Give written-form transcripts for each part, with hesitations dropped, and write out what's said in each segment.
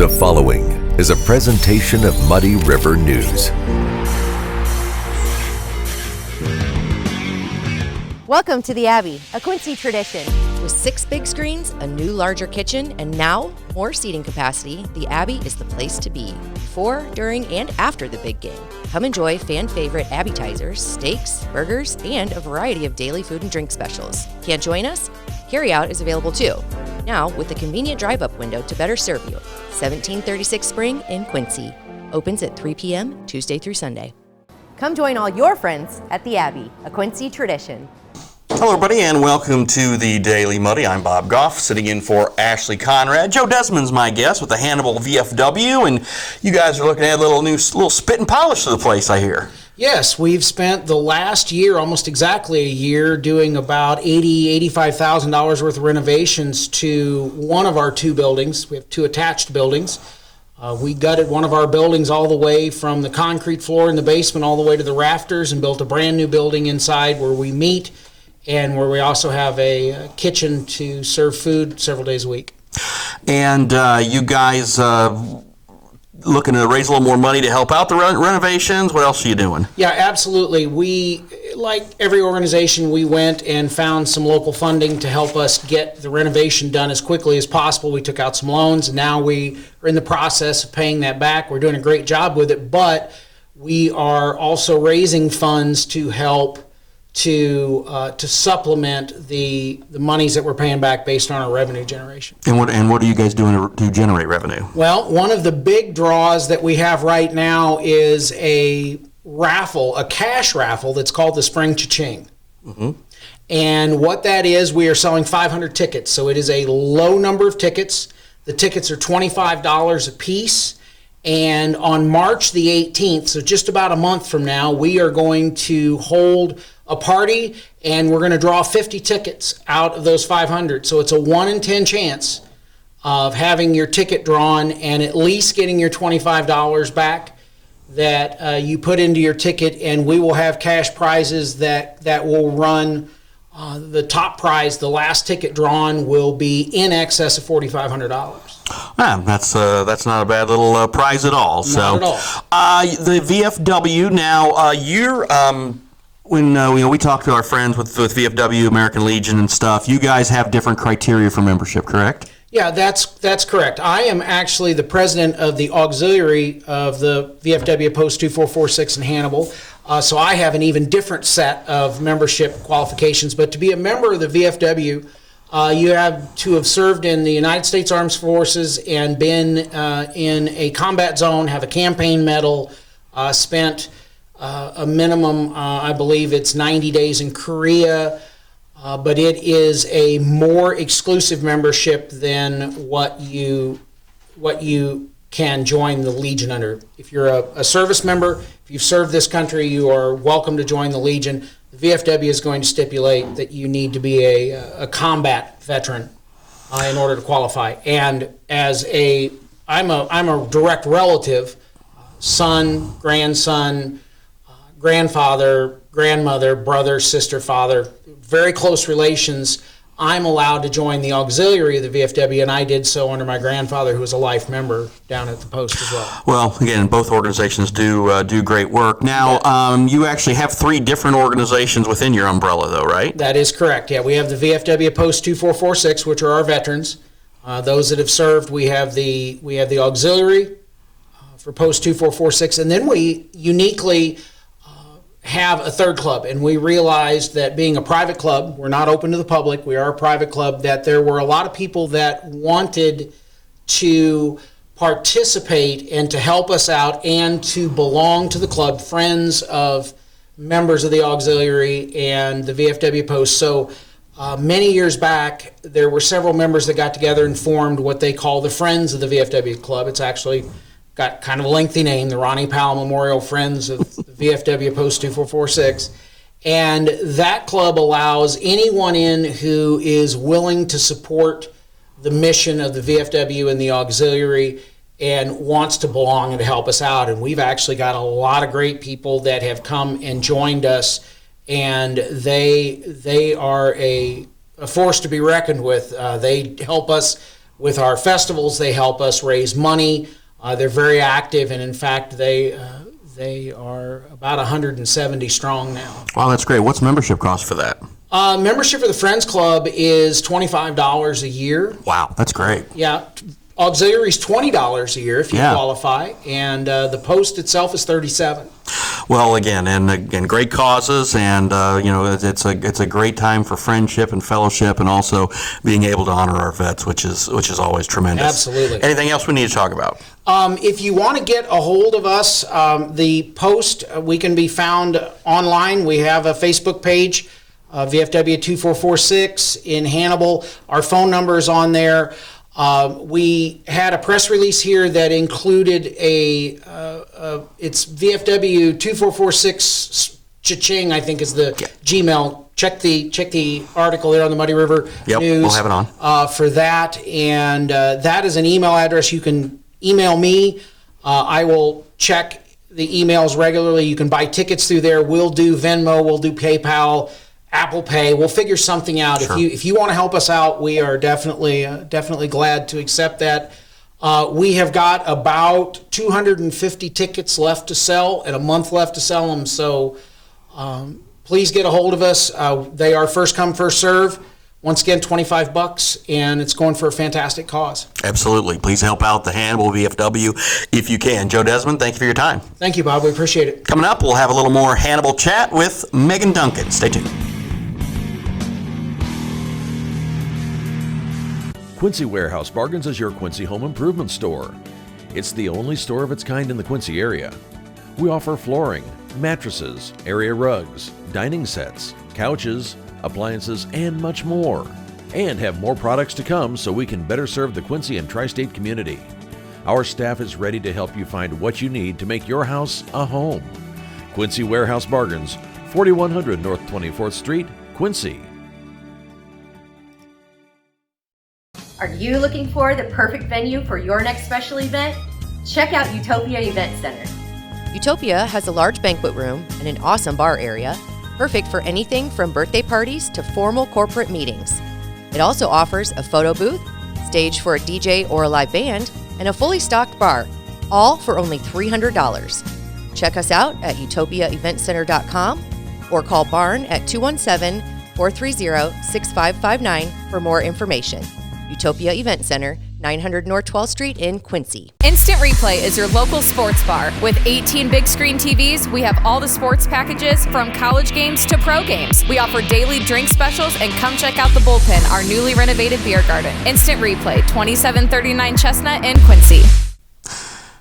The following is a presentation of Muddy River News. Welcome to the Abbey, a Quincy tradition. With 6 big screens, a new larger kitchen, and now more seating capacity, the Abbey is the place to be before, during, and after the big game. Come enjoy fan-favorite appetizers, steaks, burgers, and a variety of daily food and drink specials. Can't join us? Carryout is available too. Now with a convenient drive-up window to better serve you. 1736 Spring in Quincy. Opens at 3 p.m. Tuesday through Sunday. Come join all your friends at the Abbey, a Quincy tradition. Hello everybody and welcome to the Daily Muddy. I'm Bob Goff, sitting in for Ashley Conrad. Joe Desmond's my guest with the Hannibal VFW, and you guys are looking at a little spit and polish to the place, I hear. Yes, we've spent the last year, almost exactly a year, doing about $85,000 worth of renovations to one of our 2 buildings. We have 2 attached buildings. We gutted one of our buildings all the way from the concrete floor in the basement all the way to the rafters and built a brand new building inside where we meet and where we also have a kitchen to serve food several days a week. And you guys looking to raise a little more money to help out the renovations? What else are you doing? Yeah, absolutely. We, like every organization, we went and found some local funding to help us get the renovation done as quickly as possible. We took out some loans, and now we are in the process of paying that back. We're doing a great job with it, but we are also raising funds to help to supplement the monies that we're paying back based on our revenue generation. And what are you guys doing to generate revenue? Well, one of the big draws that we have right now is a raffle, a cash raffle that's called the Spring Cha-Ching. Mm-hmm. And what that is, we are selling 500 tickets. So it is a low number of tickets. The tickets are $25 a piece. And on March the 18th, so just about a month from now, we are going to hold a party, and we're going to draw 50 tickets out of those 500. So it's a 1 in 10 chance of having your ticket drawn and at least getting your $25 back that you put into your ticket, and we will have cash prizes that will run. The top prize, the last ticket drawn, will be in excess of $4,500. That's not a bad little prize at all. Not at all. The VFW now, you're when we talk to our friends with VFW, American Legion and stuff, you guys have different criteria for membership, correct? Yeah, that's correct. I am actually the president of the auxiliary of the VFW Post 2446 in Hannibal. So I have an even different set of membership qualifications. But to be a member of the VFW, you have to have served in the United States Armed Forces and been in a combat zone, have a campaign medal, spent a minimum, I believe it's 90 days in Korea, but it is a more exclusive membership than what you can join the Legion under. If you're a service member, if you've served this country, you are welcome to join the Legion. The VFW is going to stipulate that you need to be a combat veteran in order to qualify. And I'm a direct relative, son, grandson, grandfather, grandmother, brother, sister, father, very close relations. I'm allowed to join the auxiliary of the VFW, and I did so under my grandfather, who was a life member down at the post as well. Well, again, both organizations do great work. Now, you actually have 3 different organizations within your umbrella, though, right? That is correct. Yeah, we have the VFW Post 2446, which are our veterans. Those that have served, we have the auxiliary for Post 2446, and then we uniquely have a third club, and we realized that being a private club, we're not open to the public, we are a private club, that there were a lot of people that wanted to participate and to help us out and to belong to the club, friends of members of the auxiliary and the VFW Post. So many years back, there were several members that got together and formed what they call the Friends of the VFW Club. It's actually got kind of a lengthy name, the Ronnie Powell Memorial Friends of the VFW Post 2446. And that club allows anyone in who is willing to support the mission of the VFW and the auxiliary and wants to belong and to help us out. And we've actually got a lot of great people that have come and joined us, and they are a force to be reckoned with. They help us with our festivals. They help us raise money. They're very active, and in fact, they are about 170 strong now. Wow, that's great. What's membership cost for that? Membership for the Friends Club is $25 a year. Wow, that's great. Yeah. Auxiliary is $20 a year if you qualify, and the post itself is $37. Well, again, great causes, and it's a great time for friendship and fellowship, and also being able to honor our vets, which is always tremendous. Absolutely. Anything else we need to talk about? If you want to get a hold of us, the post, we can be found online. We have a Facebook page, VFW 2446 in Hannibal. Our phone number is on there. We had a press release here that included it's VFW 2446 Cha-ching, I think is the Gmail. Check the article there on the Muddy River News. We'll have it on. For that, and that is an email address. You can email me. I will check the emails regularly. You can buy tickets through there. We'll do Venmo. We'll do PayPal. Apple Pay. We'll figure something out. Sure. If you want to help us out, we are definitely glad to accept that. We have got about 250 tickets left to sell and a month left to sell them. So please get a hold of us. They are first come, first serve. Once again, $25, and it's going for a fantastic cause. Absolutely. Please help out the Hannibal VFW if you can. Joe Desmond, thank you for your time. Thank you, Bob. We appreciate it. Coming up, we'll have a little more Hannibal chat with Megan Duncan. Stay tuned. Quincy Warehouse Bargains is your Quincy home improvement store. It's the only store of its kind in the Quincy area. We offer flooring, mattresses, area rugs, dining sets, couches, appliances, and much more. And have more products to come so we can better serve the Quincy and tri-state community. Our staff is ready to help you find what you need to make your house a home. Quincy Warehouse Bargains, 4100 North 24th Street, Quincy. Are you looking for the perfect venue for your next special event? Check out Utopia Event Center. Utopia has a large banquet room and an awesome bar area, perfect for anything from birthday parties to formal corporate meetings. It also offers a photo booth, stage for a DJ or a live band, and a fully stocked bar, all for only $300. Check us out at utopiaeventcenter.com or call Barn at 217-430-6559 for more information. Utopia Event Center, 900 North 12th Street in Quincy. Instant Replay is your local sports bar. With 18 big screen TVs, we have all the sports packages from college games to pro games. We offer daily drink specials, and come check out the Bullpen, our newly renovated beer garden. Instant Replay, 2739 Chestnut in Quincy.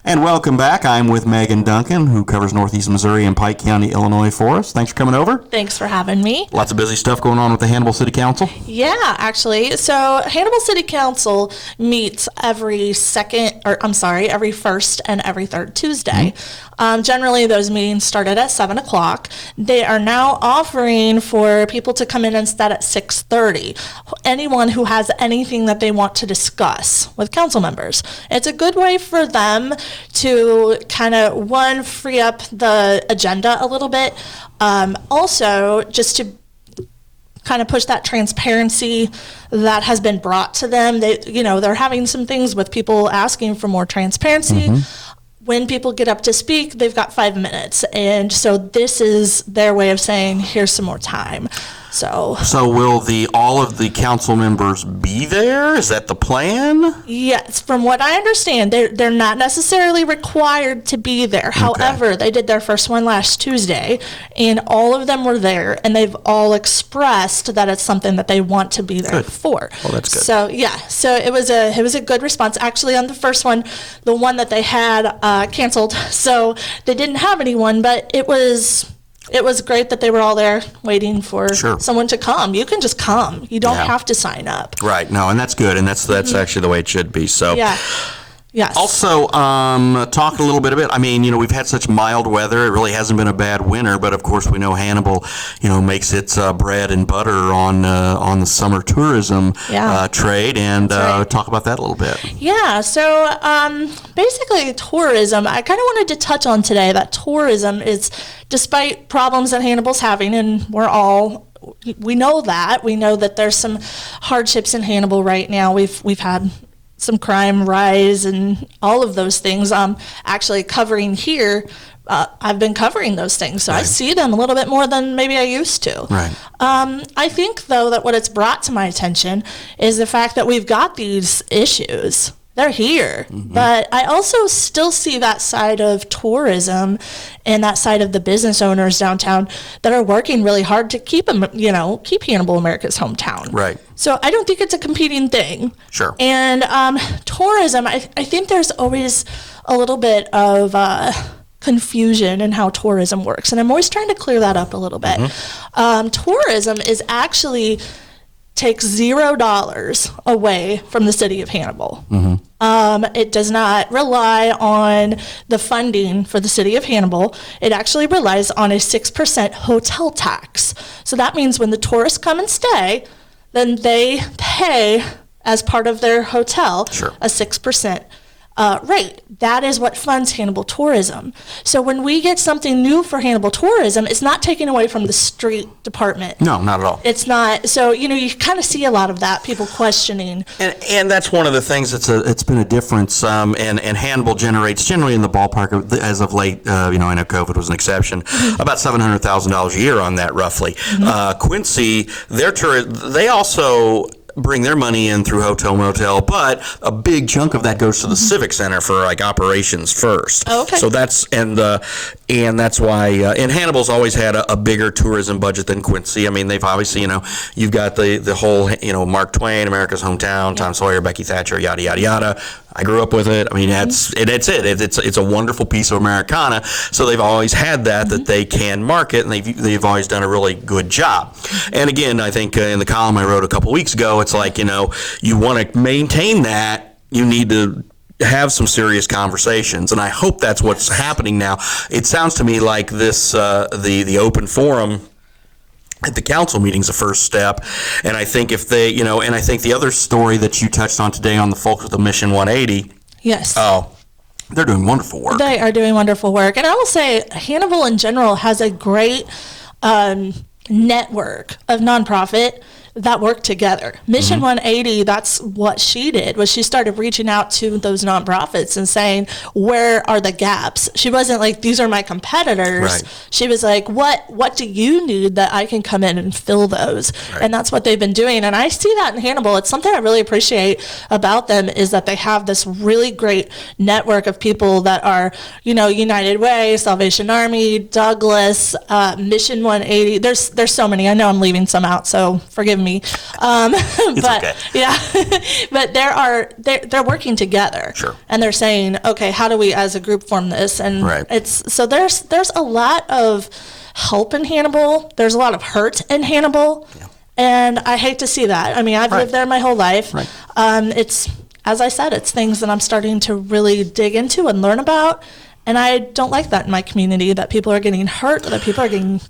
And welcome back. I'm with Megan Duncan, who covers Northeast Missouri and Pike County, Illinois for us. Thanks for coming over. Thanks for having me. Lots of busy stuff going on with the Hannibal City Council. Yeah, actually. So Hannibal City Council meets every first and every third Tuesday. Generally, those meetings started at 7 o'clock. They are now offering for people to come in instead at 6:30. Anyone who has anything that they want to discuss with council members. It's a good way for them to kind of, free up the agenda a little bit. Also, just to kind of push that transparency that has been brought to them. They're having some things with people asking for more transparency. When people get up to speak, they've got 5 minutes. And so this is their way of saying, here's some more time. So will all of the council members be there? Is that the plan? Yes, from what I understand, they're not necessarily required to be there. Okay. However, they did their first one last Tuesday, and all of them were there, and they've all expressed that it's something that they want to be there for. Well, that's good. So it was a good response. Actually, on the first one, the one that they had canceled, so they didn't have anyone, but it was great that they were all there waiting for someone to come. You can just come. You don't have to sign up. Right. No, and that's good, and that's actually the way it should be. So. Yeah. Yes. Also, talk a little bit about, we've had such mild weather. It really hasn't been a bad winter, but of course we know Hannibal, makes its bread and butter on the summer tourism trade, and talk about that a little bit. Yeah, so basically tourism, I kind of wanted to touch on today that tourism is, despite problems that Hannibal's having, and we know that there's some hardships in Hannibal right now. We've had some crime rise and all of those things. Actually covering here, I've been covering those things, so I see them a little bit more than maybe I used to. Right. I think, though, that what it's brought to my attention is the fact that we've got these issues. They're here. But I also still see that side of tourism and that side of the business owners downtown that are working really hard to keep them, keep Hannibal America's hometown. Right. So I don't think it's a competing thing. Sure. And tourism, I think there's always a little bit of confusion in how tourism works. And I'm always trying to clear that up a little bit. Tourism is actually takes $0 away from the city of Hannibal. It does not rely on the funding for the city of Hannibal. It actually relies on a 6% hotel tax. So that means when the tourists come and stay, then they pay as part of their hotel a 6% rate. That is what funds Hannibal tourism. So when we get something new for Hannibal tourism, it's not taken away from the street department. No, not at all. It's not. So, you kind of see a lot of that, people questioning. And that's one of the things it's been a difference, and Hannibal generates generally in the ballpark of, as of late, I know COVID was an exception, about $700,000 a year on that roughly. Quincy, they also bring their money in through hotel motel, but a big chunk of that goes to the Civic Center for like operations first. Oh, okay. So that's and that's why and Hannibal's always had a bigger tourism budget than Quincy. I mean, they've obviously you've got the whole Mark Twain, America's Hometown, Tom Sawyer, Becky Thatcher, yada yada yada. I grew up with it. I mean, that's it. It's a wonderful piece of Americana. So they've always had that they can market, and they've always done a really good job. And again, I think in the column I wrote a couple weeks ago, it's like you want to maintain that. You need to have some serious conversations, and I hope that's what's happening now. It sounds to me like this the open forum at the council meeting's a first step, and I think if they, and I think the other story that you touched on today on the folks with the Mission 180. Yes. Oh, they're doing wonderful work. They are doing wonderful work, and I will say Hannibal in general has a great network of nonprofit that work together. Mission 180, that's what she did, was she started reaching out to those nonprofits and saying, where are the gaps? She wasn't like, these are my competitors. Right. She was like, what do you need that I can come in and fill those? Right. And that's what they've been doing. And I see that in Hannibal. It's something I really appreciate about them is that they have this really great network of people that are, United Way, Salvation Army, Douglas, Mission 180. There's so many. I know I'm leaving some out, so forgive me. But okay. Yeah, but they're working together. Sure. And they're saying, okay, how do we as a group form this? And there's a lot of help in Hannibal. There's a lot of hurt in Hannibal. Yeah. And I hate to see that. I mean, I've lived there my whole life. Right. It's, as I said, it's things that I'm starting to really dig into and learn about. And I don't like that in my community, that people are getting hurt, that people are getting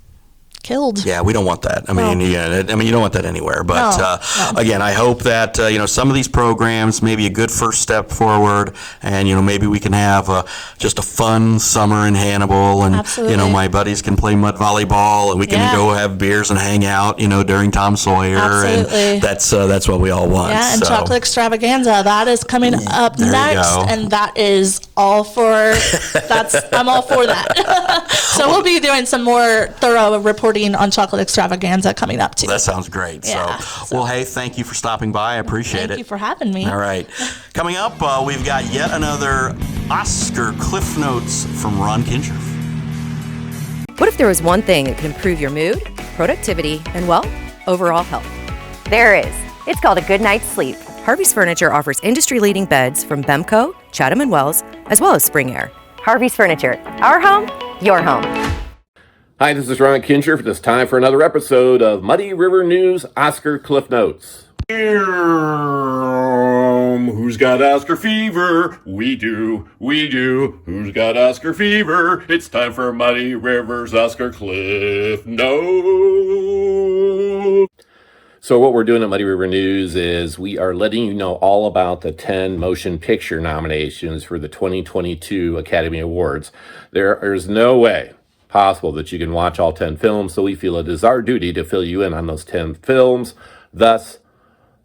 killed. Yeah, we don't want that. I mean, you don't want that anywhere. But again, I hope that some of these programs may be a good first step forward, and maybe we can have just a fun summer in Hannibal, and Absolutely. My buddies can play mud volleyball, and we can go have beers and hang out, during Tom Sawyer. Absolutely. And that's what we all want. Yeah, and chocolate extravaganza, that is coming up next, and that is all for. I'm all for that. So we'll be doing some more thorough reporting on chocolate extravaganza coming up too. That sounds great. Yeah, Well, hey, thank you for stopping by. I appreciate it. Thank you for having me. All right. Coming up, we've got yet another Oscar Cliff Notes from Ron Kincher. What if there was one thing that could improve your mood, productivity, and, overall health? There is. It's called a good night's sleep. Harveys Furniture offers industry-leading beds from Bemco, Chatham & Wells, as well as Spring Air. Harveys Furniture. Our home, your home. Hi, this is Ron Kincher. It's time for another episode of Muddy River News Oscar Cliff Notes. Who's got Oscar fever? We do. Who's got Oscar fever? It's time for Muddy River's Oscar Cliff Notes. So what we're doing at Muddy River News is we are letting you know all about the 10 motion picture nominations for the 2022 Academy Awards. There is no way possible that you can watch all 10 films, so we feel it is our duty to fill you in on those 10 films. Thus,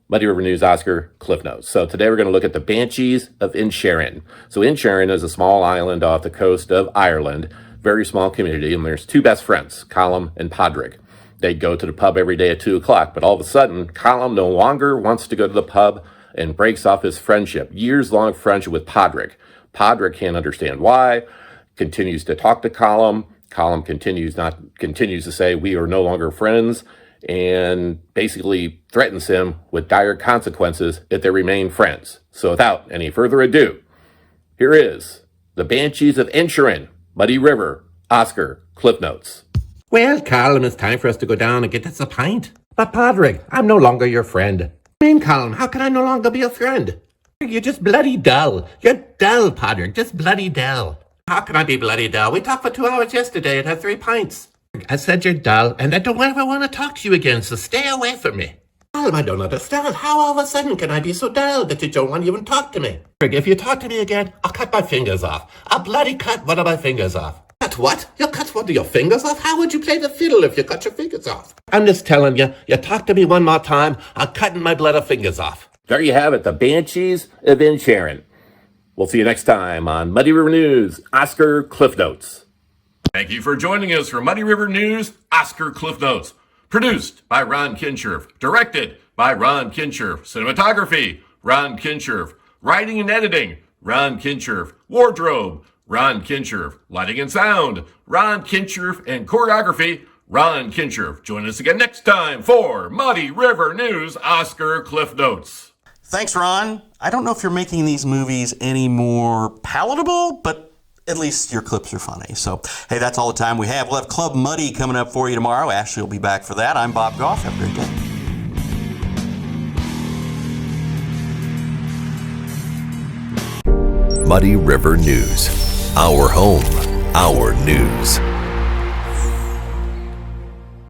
Muddy River News, Oscar, Cliff Notes. So today we're going to look at the Banshees of Inisherin. So Inisherin is a small island off the coast of Ireland, very small community, and there's two best friends, Colm and Padraig. They go to the pub every day at 2 o'clock, but all of a sudden, Colm no longer wants to go to the pub and breaks off his friendship, years-long friendship with Padraig. Padraig can't understand why, continues to talk to Colm. Colm continues to say, we are no longer friends, and basically threatens him with dire consequences if they remain friends. So without any further ado, here is the Banshees of Inisherin, Muddy River, Oscar, Cliff Notes. Well, Colm, it's time for us to go down and get us a pint. But Padraig, I'm no longer your friend. I mean, Colm, how can I no longer be a friend? You're just bloody dull. You're dull, Padraig, just bloody dull. How can I be bloody dull? We talked for 2 hours yesterday and had 3 pints. I said you're dull, and I don't ever want to talk to you again, so stay away from me. Colm, I don't understand. How all of a sudden can I be so dull that you don't want to even talk to me? If you talk to me again, I'll cut my fingers off. I'll bloody cut one of my fingers off. Cut what? You'll cut one of your fingers off? How would you play the fiddle if you cut your fingers off? I'm just telling you, you talk to me one more time, I'm cutting my bloody fingers off. There you have it, the Banshees of Inisherin. We'll see you next time on Muddy River News, Oscar, Cliff Notes. Thank you for joining us for Muddy River News, Oscar Cliff Notes. Produced by Ron Kinshirf. Directed by Ron Kinshirf. Cinematography, Ron Kinshirf. Writing and editing, Ron Kinshirf. Wardrobe, Ron Kinshirf. Lighting and sound, Ron Kinshirf. And choreography, Ron Kinshirf. Join us again next time for Muddy River News, Oscar Cliff Notes. Thanks, Ron. I don't know if you're making these movies any more palatable, but at least your clips are funny. So, hey, that's all the time we have. We'll have Club Muddy coming up for you tomorrow. Ashley will be back for that. I'm Bob Goff. Have a great day. Muddy River News. Our home, our news.